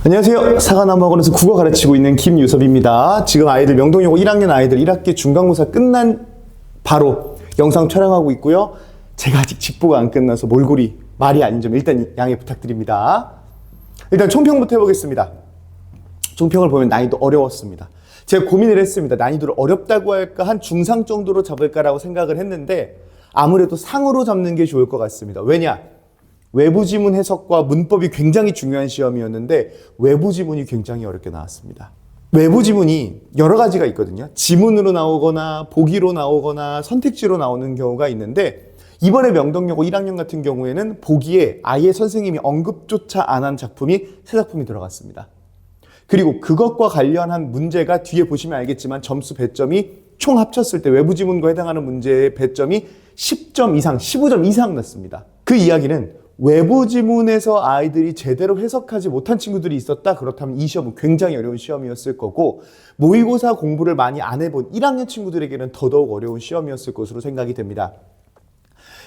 안녕하세요. 사과나무학원에서 국어 가르치고 있는 김유섭입니다. 지금 아이들 명동여고 1학년 아이들 1학기 중간고사 끝난 바로 영상 촬영하고 있고요. 제가 아직 직보가 안 끝나서 몰골이 말이 아닌 점 일단 양해 부탁드립니다. 일단 총평부터 해보겠습니다. 총평을 보면 난이도 어려웠습니다. 제가 고민을 했습니다. 난이도를 어렵다고 할까 한 중상 정도로 잡을까라고 생각을 했는데 아무래도 상으로 잡는 게 좋을 것 같습니다. 왜냐? 외부 지문 해석과 문법이 굉장히 중요한 시험이었는데 외부 지문이 굉장히 어렵게 나왔습니다. 외부 지문이 여러 가지가 있거든요. 지문으로 나오거나 보기로 나오거나 선택지로 나오는 경우가 있는데 이번에 명동여고 1학년 같은 경우에는 보기에 아예 선생님이 언급조차 안 한 작품이 3작품이 들어갔습니다. 그리고 그것과 관련한 문제가 뒤에 보시면 알겠지만 점수 배점이 총 합쳤을 때 외부 지문과 해당하는 문제의 배점이 10점 이상, 15점 이상 났습니다. 그 이야기는 외부 지문에서 아이들이 제대로 해석하지 못한 친구들이 있었다? 그렇다면 이 시험은 굉장히 어려운 시험이었을 거고 모의고사 공부를 많이 안 해본 1학년 친구들에게는 더더욱 어려운 시험이었을 것으로 생각이 됩니다.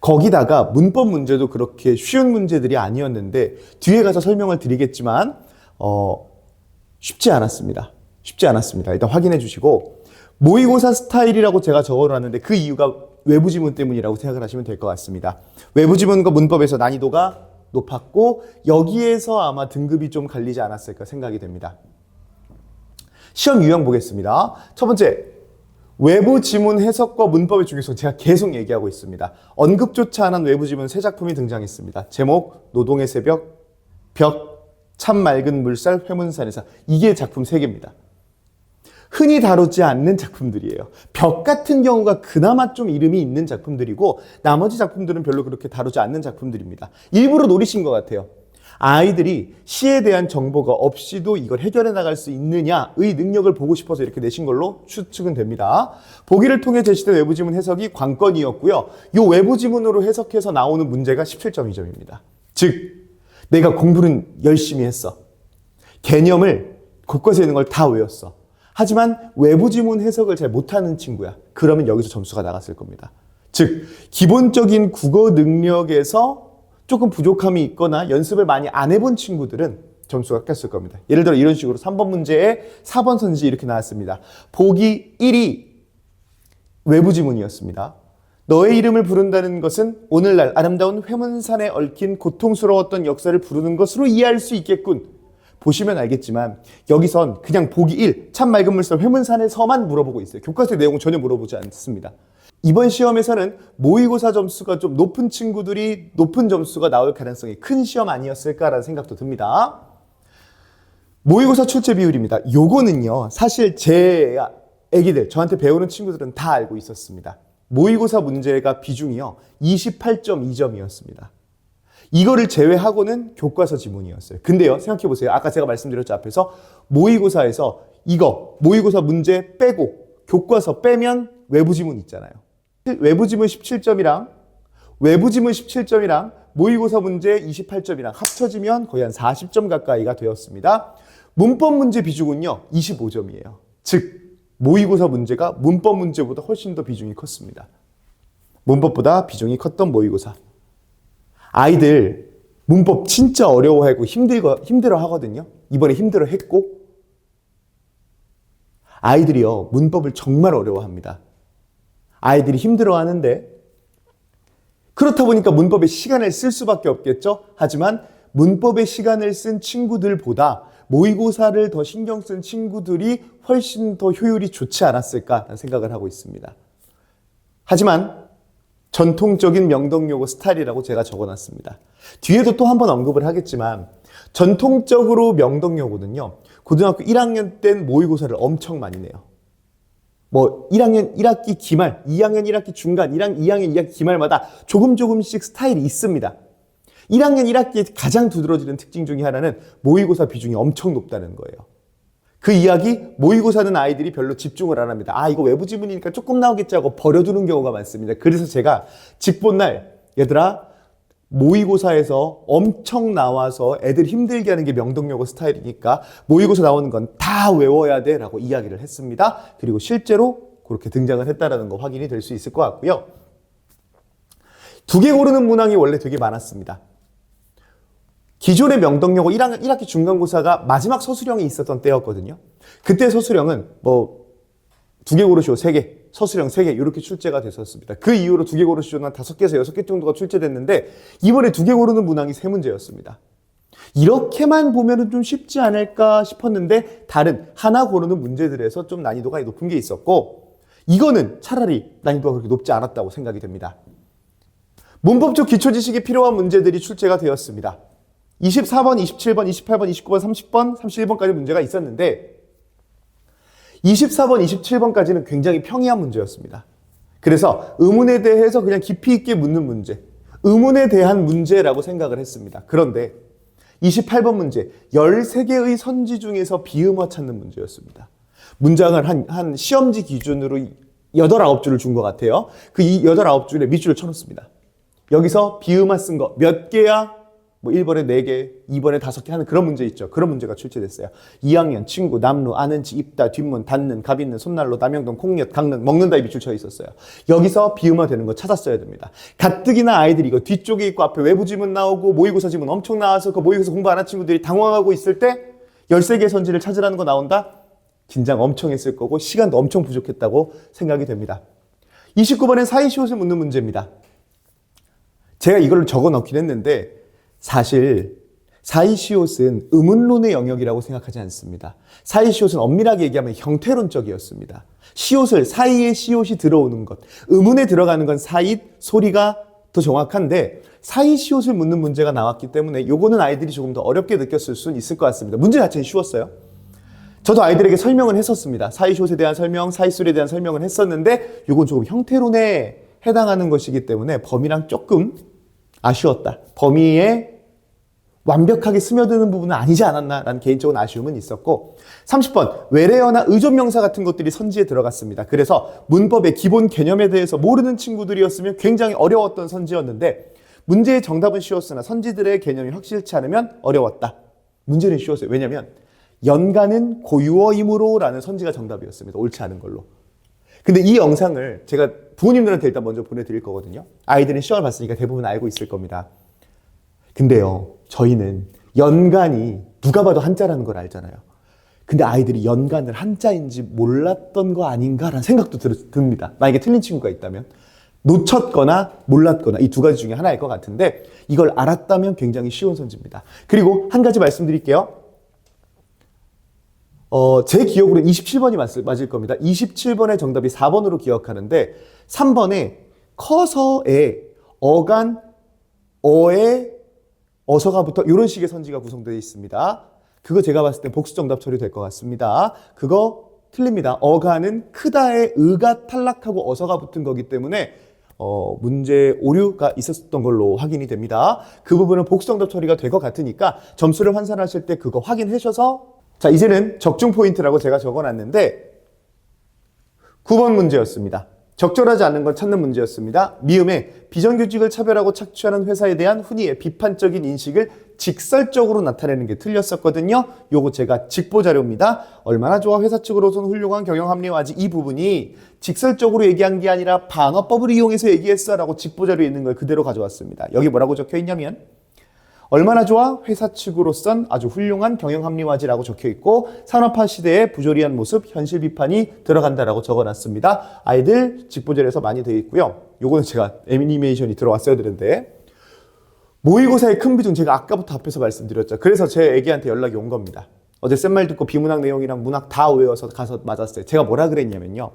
거기다가 문법 문제도 그렇게 쉬운 문제들이 아니었는데 뒤에 가서 설명을 드리겠지만 쉽지 않았습니다. 쉽지 않았습니다. 일단 확인해 주시고 모의고사 스타일이라고 제가 적어놨는데 그 이유가 외부 지문 때문이라고 생각을 하시면 될 것 같습니다. 외부 지문과 문법에서 난이도가 높았고 여기에서 아마 등급이 좀 갈리지 않았을까 생각이 됩니다. 시험 유형 보겠습니다. 첫 번째, 외부 지문 해석과 문법의 중요성 제가 계속 얘기하고 있습니다. 언급조차 안 한 외부 지문 3작품이 등장했습니다. 제목, 노동의 새벽, 벽, 참 맑은 물살, 회문산에서 이게 작품 3개입니다. 흔히 다루지 않는 작품들이에요. 벽 같은 경우가 그나마 좀 이름이 있는 작품들이고 나머지 작품들은 별로 그렇게 다루지 않는 작품들입니다. 일부러 노리신 것 같아요. 아이들이 시에 대한 정보가 없이도 이걸 해결해 나갈 수 있느냐의 능력을 보고 싶어서 이렇게 내신 걸로 추측은 됩니다. 보기를 통해 제시된 외부 지문 해석이 관건이었고요. 이 외부 지문으로 해석해서 나오는 문제가 17.2점입니다. 즉, 내가 공부는 열심히 했어. 개념을 곳곳에 있는 걸 다 외웠어. 하지만 외부 지문 해석을 잘 못하는 친구야. 그러면 여기서 점수가 나갔을 겁니다. 즉, 기본적인 국어 능력에서 조금 부족함이 있거나 연습을 많이 안 해본 친구들은 점수가 깎였을 겁니다. 예를 들어 이런 식으로 3번 문제에 4번 선지 이렇게 나왔습니다. 보기 1이 외부 지문이었습니다. 너의 이름을 부른다는 것은 오늘날 아름다운 회문산에 얽힌 고통스러웠던 역사를 부르는 것으로 이해할 수 있겠군. 보시면 알겠지만 여기선 그냥 보기 1, 참 맑은 물살 회문산에서만 물어보고 있어요. 교과서의 내용은 전혀 물어보지 않습니다. 이번 시험에서는 모의고사 점수가 좀 높은 친구들이 높은 점수가 나올 가능성이 큰 시험 아니었을까라는 생각도 듭니다. 모의고사 출제 비율입니다. 요거는요, 사실 제 애기들, 저한테 배우는 친구들은 다 알고 있었습니다. 모의고사 문제가 비중이요, 28.2점이었습니다. 이거를 제외하고는 교과서 지문이었어요. 근데요, 생각해보세요. 아까 제가 말씀드렸죠, 앞에서. 모의고사에서 이거, 모의고사 문제 빼고, 교과서 빼면 외부 지문 있잖아요. 외부 지문 17점이랑, 외부 지문 17점이랑, 모의고사 문제 28점이랑 합쳐지면 거의 한 40점 가까이가 되었습니다. 문법 문제 비중은요, 25점이에요. 즉, 모의고사 문제가 문법 문제보다 훨씬 더 비중이 컸습니다. 문법보다 비중이 컸던 모의고사. 아이들 문법 진짜 어려워하고 힘들어 하거든요. 이번에 힘들어 했고 아이들이요, 문법을 정말 어려워합니다. 아이들이 힘들어 하는데 그렇다 보니까 문법에 시간을 쓸 수밖에 없겠죠. 하지만 문법에 시간을 쓴 친구들보다 모의고사를 더 신경 쓴 친구들이 훨씬 더 효율이 좋지 않았을까 생각을 하고 있습니다. 하지만 전통적인 명동여고 스타일이라고 제가 적어놨습니다. 뒤에도 또 한 번 언급을 하겠지만 전통적으로 명동여고는요, 고등학교 1학년 땐 모의고사를 엄청 많이 내요. 뭐 1학년 1학기 기말, 2학년 1학기 중간, 2학년 2학기 기말마다 조금씩 스타일이 있습니다. 1학년 1학기에 가장 두드러지는 특징 중에 하나는 모의고사 비중이 엄청 높다는 거예요. 그 이야기, 모의고사는 아이들이 별로 집중을 안 합니다. 아, 이거 외부 지문이니까 조금 나오겠지 하고 버려두는 경우가 많습니다. 그래서 제가 직본날, 얘들아, 모의고사에서 엄청 나와서 애들 힘들게 하는 게 명동여고 스타일이니까 모의고사 나오는 건 다 외워야 돼 라고 이야기를 했습니다. 그리고 실제로 그렇게 등장을 했다는 거 확인이 될 수 있을 것 같고요. 2개 고르는 문항이 원래 되게 많았습니다. 기존의 명덕여고 1학기 중간고사가 마지막 서술형이 있었던 때였거든요. 그때 서술형은 뭐 2개 고르시오 3개, 서술형 3개 이렇게 출제가 됐었습니다. 그 이후로 2개 고르시오는 한 5개에서 6개 정도가 출제됐는데 이번에 2개 고르는 문항이 3문제였습니다. 이렇게만 보면은 좀 쉽지 않을까 싶었는데 다른 하나 고르는 문제들에서 좀 난이도가 높은 게 있었고 이거는 차라리 난이도가 그렇게 높지 않았다고 생각이 됩니다. 문법적 기초지식이 필요한 문제들이 출제가 되었습니다. 24번, 27번, 28번, 29번, 30번, 31번까지 문제가 있었는데 24번, 27번까지는 굉장히 평이한 문제였습니다. 그래서 의문에 대해서 그냥 깊이 있게 묻는 문제, 의문에 대한 문제라고 생각을 했습니다. 그런데 28번 문제, 13개의 선지 중에서 비음어 찾는 문제였습니다. 문장을 한 시험지 기준으로 8, 9줄을 준 것 같아요. 그 8, 9줄에 밑줄을 쳐놓습니다. 여기서 비음어 쓴 거 몇 개야? 뭐 1번에 4개, 2번에 5개 하는 그런 문제 있죠. 그런 문제가 출제됐어요. 2학년, 친구, 남루, 아는지, 입다, 뒷문, 닫는, 갑있는, 손난로, 남영동, 콩엿, 강릉, 먹는다에 밑줄 쳐 있었어요. 여기서 비음어 되는 거 찾았어야 됩니다. 가뜩이나 아이들이 이거 뒤쪽에 있고 앞에 외부 지문 나오고 모의고사 지문 엄청 나와서 그 모의고사 공부 안 한 친구들이 당황하고 있을 때 13개의 선지를 찾으라는 거 나온다? 긴장 엄청 했을 거고 시간도 엄청 부족했다고 생각이 됩니다. 29번엔 사이시옷을 묻는 문제입니다. 제가 이걸 적어 넣긴 했는데 사실 사이시옷은 의문론의 영역이라고 생각하지 않습니다. 사이시옷은 엄밀하게 얘기하면 형태론적이었습니다. 시옷을 사이에 시옷이 들어오는 것, 의문에 들어가는 건 사잇, 소리가 더 정확한데 사이시옷을 묻는 문제가 나왔기 때문에 요거는 아이들이 조금 더 어렵게 느꼈을 수는 있을 것 같습니다. 문제 자체는 쉬웠어요. 저도 아이들에게 설명은 했었습니다. 사이시옷에 대한 설명, 사이소리에 대한 설명은 했었는데 요건 조금 형태론에 해당하는 것이기 때문에 범위랑 조금 아쉬웠다. 범위에 완벽하게 스며드는 부분은 아니지 않았나라는 개인적인 아쉬움은 있었고 30번 외래어나 의존명사 같은 것들이 선지에 들어갔습니다. 그래서 문법의 기본 개념에 대해서 모르는 친구들이었으면 굉장히 어려웠던 선지였는데 문제의 정답은 쉬웠으나 선지들의 개념이 확실치 않으면 어려웠다. 문제는 쉬웠어요. 왜냐하면 연간은 고유어이므로 라는 선지가 정답이었습니다. 옳지 않은 걸로. 근데 이 영상을 제가 부모님들한테 일단 먼저 보내드릴 거거든요. 아이들은 시험을 봤으니까 대부분 알고 있을 겁니다. 근데요, 저희는 연간이 누가 봐도 한자라는 걸 알잖아요. 근데 아이들이 연간을 한자인지 몰랐던 거 아닌가라는 생각도 듭니다. 만약에 틀린 친구가 있다면. 놓쳤거나 몰랐거나 이 2가지 중에 하나일 것 같은데 이걸 알았다면 굉장히 쉬운 선지입니다. 그리고 한 가지 말씀드릴게요. 제 기억으로는 27번이 맞을 겁니다. 27번의 정답이 4번으로 기억하는데 3번에 커서에 어간, 어에, 어서가부터 이런 식의 선지가 구성되어 있습니다. 그거 제가 봤을 때 복수 정답 처리될 것 같습니다. 그거 틀립니다. 어가는 크다에 의가 탈락하고 어서가 붙은 거기 때문에 문제 오류가 있었던 걸로 확인이 됩니다. 그 부분은 복수 정답 처리가 될 것 같으니까 점수를 환산하실 때 그거 확인하셔서 자, 이제는 적중 포인트라고 제가 적어놨는데 9번 문제였습니다. 적절하지 않은 걸 찾는 문제였습니다. 미음에 비정규직을 차별하고 착취하는 회사에 대한 훈이의 비판적인 인식을 직설적으로 나타내는 게 틀렸었거든요. 요거 제가 직보 자료입니다. 얼마나 좋아 회사 측으로서는 훌륭한 경영 합리화지 이 부분이 직설적으로 얘기한 게 아니라 반어법을 이용해서 얘기했어 라고 직보 자료에 있는 걸 그대로 가져왔습니다. 여기 뭐라고 적혀 있냐면 얼마나 좋아? 회사 측으로선 아주 훌륭한 경영 합리화지라고 적혀 있고 산업화 시대의 부조리한 모습, 현실 비판이 들어간다라고 적어놨습니다. 아이들 직보절에서 많이 되어 있고요. 요거는 제가 애니메이션이 들어왔어야 되는데 모의고사의 큰 비중 제가 아까부터 앞에서 말씀드렸죠. 그래서 제 애기한테 연락이 온 겁니다. 어제 쌤말 듣고 비문학 내용이랑 문학 다 외워서 가서 맞았어요. 제가 뭐라 그랬냐면요.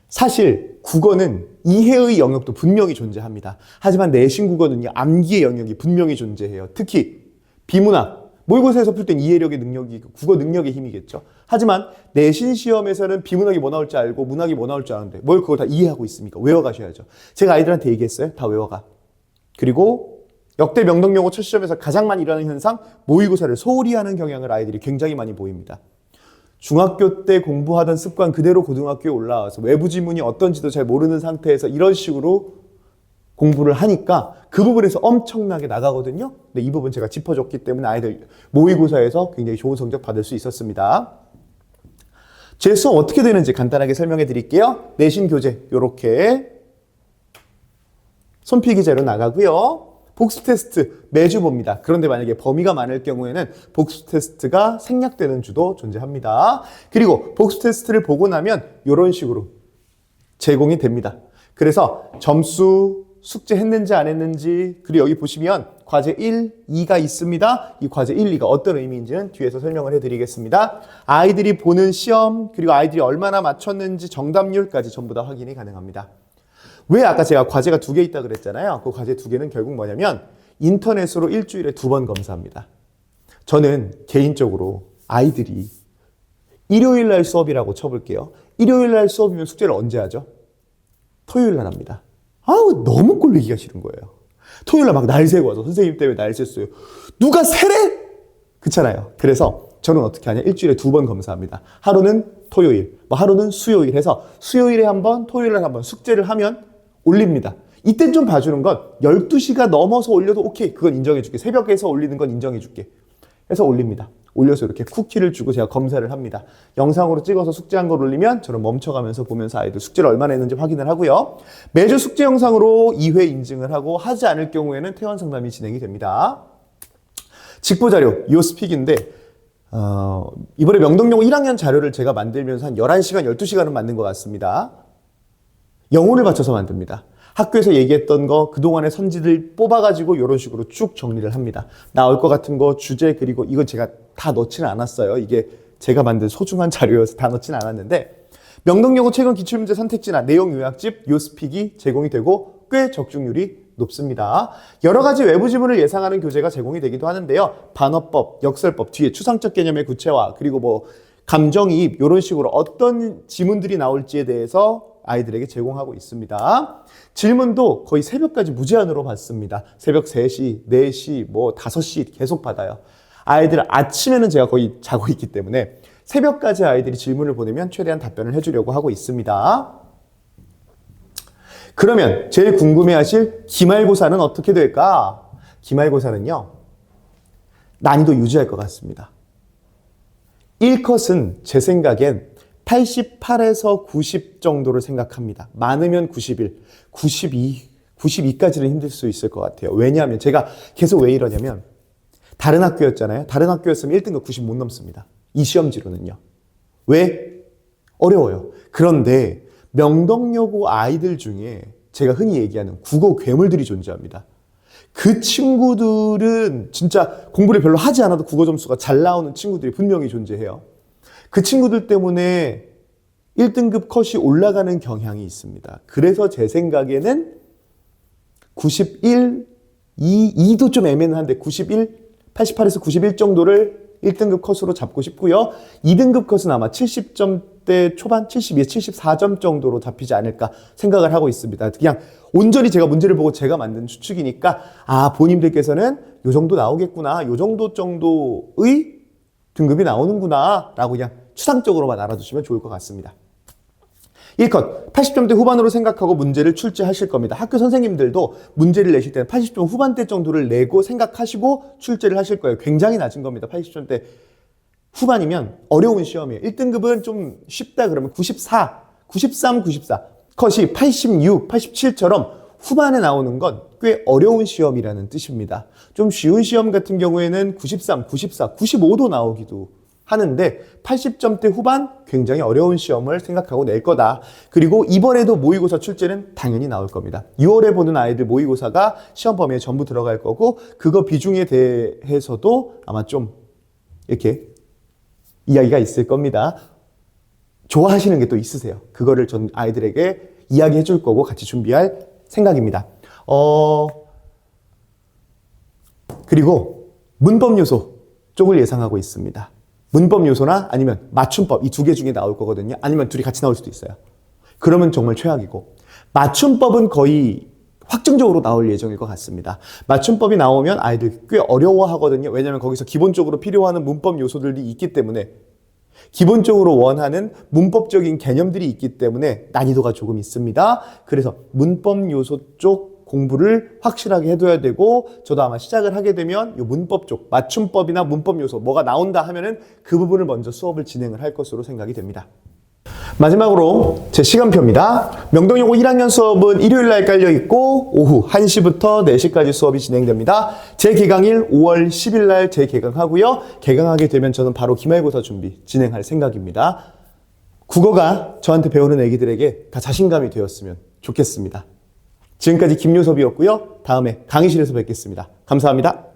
사실 국어는 이해의 영역도 분명히 존재합니다. 하지만 내신 국어는요, 암기의 영역이 분명히 존재해요. 특히 비문학, 모의고사에서 풀 땐 이해력의 능력이 국어 능력의 힘이겠죠. 하지만 내신 시험에서는 비문학이 뭐 나올지 알고 문학이 뭐 나올지 아는데 뭘 그걸 다 이해하고 있습니까? 외워가셔야죠. 제가 아이들한테 얘기했어요. 다 외워가. 그리고 역대 명덕영어 첫 시험에서 가장 많이 일어나는 현상, 모의고사를 소홀히 하는 경향을 아이들이 굉장히 많이 보입니다. 중학교 때 공부하던 습관 그대로 고등학교에 올라와서 외부 지문이 어떤지도 잘 모르는 상태에서 이런 식으로 공부를 하니까 그 부분에서 엄청나게 나가거든요. 근데 이 부분 제가 짚어줬기 때문에 아이들 모의고사에서 굉장히 좋은 성적 받을 수 있었습니다. 제 수업 어떻게 되는지 간단하게 설명해 드릴게요. 내신 교재 이렇게 손필기 자료 나가고요. 복수 테스트 매주 봅니다. 그런데 만약에 범위가 많을 경우에는 복수 테스트가 생략되는 주도 존재합니다. 그리고 복수 테스트를 보고 나면 이런 식으로 제공이 됩니다. 그래서 점수, 숙제 했는지 안 했는지, 그리고 여기 보시면 과제 1, 2가 있습니다. 이 과제 1, 2가 어떤 의미인지는 뒤에서 설명을 해드리겠습니다. 아이들이 보는 시험, 그리고 아이들이 얼마나 맞췄는지 정답률까지 전부 다 확인이 가능합니다. 왜 아까 제가 과제가 2개 있다 그랬잖아요. 그 과제 2개는 결국 뭐냐면 인터넷으로 일주일에 2번 검사합니다. 저는 개인적으로 아이들이 일요일 날 수업이라고 쳐볼게요. 일요일 날 수업이면 숙제를 언제 하죠? 토요일 날 합니다. 아우, 너무 꼴리기가 싫은 거예요. 토요일 날 막 날 새고 와서 선생님 때문에 날 샜어요. 누가 세래? 그렇잖아요. 그래서 저는 어떻게 하냐? 일주일에 2번 검사합니다. 하루는 토요일, 하루는 수요일 해서 수요일에 한 번, 토요일에 한 번 숙제를 하면 올립니다. 이때 좀 봐주는 건 12시가 넘어서 올려도 오케이. 그건 인정해줄게. 새벽에서 올리는 건 인정해줄게. 해서 올립니다. 올려서 이렇게 쿠키를 주고 제가 검사를 합니다. 영상으로 찍어서 숙제한 걸 올리면 저는 멈춰가면서 보면서 아이들 숙제를 얼마나 했는지 확인을 하고요. 매주 숙제 영상으로 2회 인증을 하고 하지 않을 경우에는 퇴원 상담이 진행이 됩니다. 직보자료, 요스픽인데 이번에 명동여고 1학년 자료를 제가 만들면서 한 11시간, 12시간은 만든 것 같습니다. 영혼을 바쳐서 만듭니다. 학교에서 얘기했던 거, 그동안의 선지들 뽑아가지고 이런 식으로 쭉 정리를 합니다. 나올 것 같은 거, 주제, 그리고 이건 제가 다 넣지는 않았어요. 이게 제가 만든 소중한 자료여서 다 넣지는 않았는데 명동여고 최근 기출문제 선택지나 내용 요약집, 요스픽이 제공이 되고 꽤 적중률이 높습니다. 여러 가지 외부 지문을 예상하는 교재가 제공이 되기도 하는데요. 반어법, 역설법, 뒤에 추상적 개념의 구체화, 그리고 감정이입 이런 식으로 어떤 지문들이 나올지에 대해서 아이들에게 제공하고 있습니다. 질문도 거의 새벽까지 무제한으로 받습니다. 새벽 3시, 4시, 5시 계속 받아요. 아이들 아침에는 제가 거의 자고 있기 때문에 새벽까지 아이들이 질문을 보내면 최대한 답변을 해주려고 하고 있습니다. 그러면 제일 궁금해하실 기말고사는 어떻게 될까? 기말고사는요, 난이도 유지할 것 같습니다. 1컷은 제 생각엔 88에서 90 정도를 생각합니다. 많으면 91, 92까지는 힘들 수 있을 것 같아요. 왜냐하면 제가 계속 왜 이러냐면 다른 학교였잖아요. 다른 학교였으면 1등급 90 못 넘습니다. 이 시험지로는요. 왜? 어려워요. 그런데 명동여고 아이들 중에 제가 흔히 얘기하는 국어 괴물들이 존재합니다. 그 친구들은 진짜 공부를 별로 하지 않아도 국어 점수가 잘 나오는 친구들이 분명히 존재해요. 그 친구들 때문에 1등급 컷이 올라가는 경향이 있습니다. 그래서 제 생각에는 91, 2도 좀 애매한데 91, 88에서 91 정도를 1등급 컷으로 잡고 싶고요. 2등급 컷은 아마 70점대 초반, 72, 74점 정도로 잡히지 않을까 생각을 하고 있습니다. 그냥 온전히 제가 문제를 보고 제가 만든 추측이니까 본인들께서는 요 정도 나오겠구나, 요 정도의 등급이 나오는구나 라고 그냥 추상적으로만 알아두시면 좋을 것 같습니다. 1컷 80점대 후반으로 생각하고 문제를 출제하실 겁니다. 학교 선생님들도 문제를 내실 때는 80점 후반대 정도를 내고 생각하시고 출제를 하실 거예요. 굉장히 낮은 겁니다. 80점대 후반이면 어려운 시험이에요. 1등급은 좀 쉽다 그러면 94, 93, 94 컷이 86, 87처럼 후반에 나오는 건 꽤 어려운 시험이라는 뜻입니다. 좀 쉬운 시험 같은 경우에는 93, 94, 95도 나오기도 하는데 80점대 후반 굉장히 어려운 시험을 생각하고 낼 거다. 그리고 이번에도 모의고사 출제는 당연히 나올 겁니다. 6월에 보는 아이들 모의고사가 시험 범위에 전부 들어갈 거고 그거 비중에 대해서도 아마 좀 이렇게 이야기가 있을 겁니다. 좋아하시는 게 또 있으세요. 그거를 전 아이들에게 이야기해 줄 거고 같이 준비할 생각입니다. 그리고 문법 요소 쪽을 예상하고 있습니다. 문법 요소나 아니면 맞춤법 이 2개 중에 나올 거거든요. 아니면 둘이 같이 나올 수도 있어요. 그러면 정말 최악이고 맞춤법은 거의 확정적으로 나올 예정일 것 같습니다. 맞춤법이 나오면 아이들 꽤 어려워하거든요. 왜냐하면 거기서 기본적으로 필요한 문법 요소들이 있기 때문에 기본적으로 원하는 문법적인 개념들이 있기 때문에 난이도가 조금 있습니다. 그래서 문법 요소 쪽 공부를 확실하게 해둬야 되고 저도 아마 시작을 하게 되면 이 문법 쪽 맞춤법이나 문법 요소 뭐가 나온다 하면은 그 부분을 먼저 수업을 진행을 할 것으로 생각이 됩니다. 마지막으로 제 시간표입니다. 명동여고 1학년 수업은 일요일 날 깔려 있고 오후 1시부터 4시까지 수업이 진행됩니다. 재개강일 5월 10일 날 재개강하고요. 개강하게 되면 저는 바로 기말고사 준비 진행할 생각입니다. 국어가 저한테 배우는 애기들에게 다 자신감이 되었으면 좋겠습니다. 지금까지 김요섭이었고요. 다음에 강의실에서 뵙겠습니다. 감사합니다.